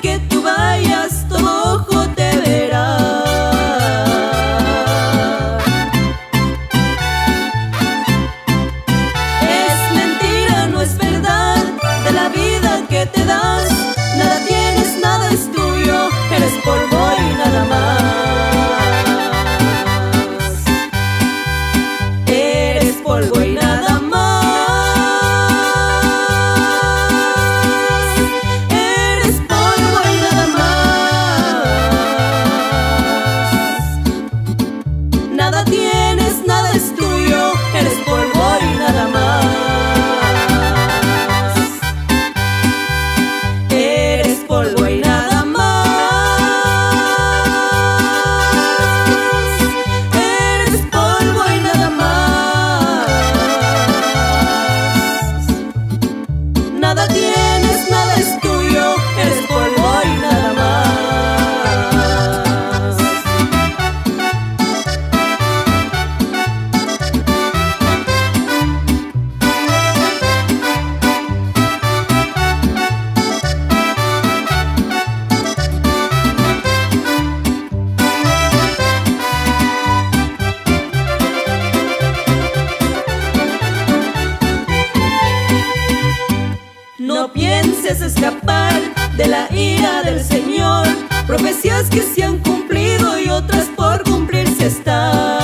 que tú vayas, todo ojo te verá. Es mentira, no es verdad, de la vida que te das. Nada tienes, nada es tuyo, eres polvo y nada más. Eres polvo y nada más. Eres polvo y nada más. Nada tienes, nada es tuyo, eres polvo y nada más. Eres polvo y nada más. Eres polvo y nada más. Nada tienes, nada es tuyo, eres polvo y nada más. No pienses escapar de la ira del Señor. Profecías que se han cumplido y otras por cumplirse están.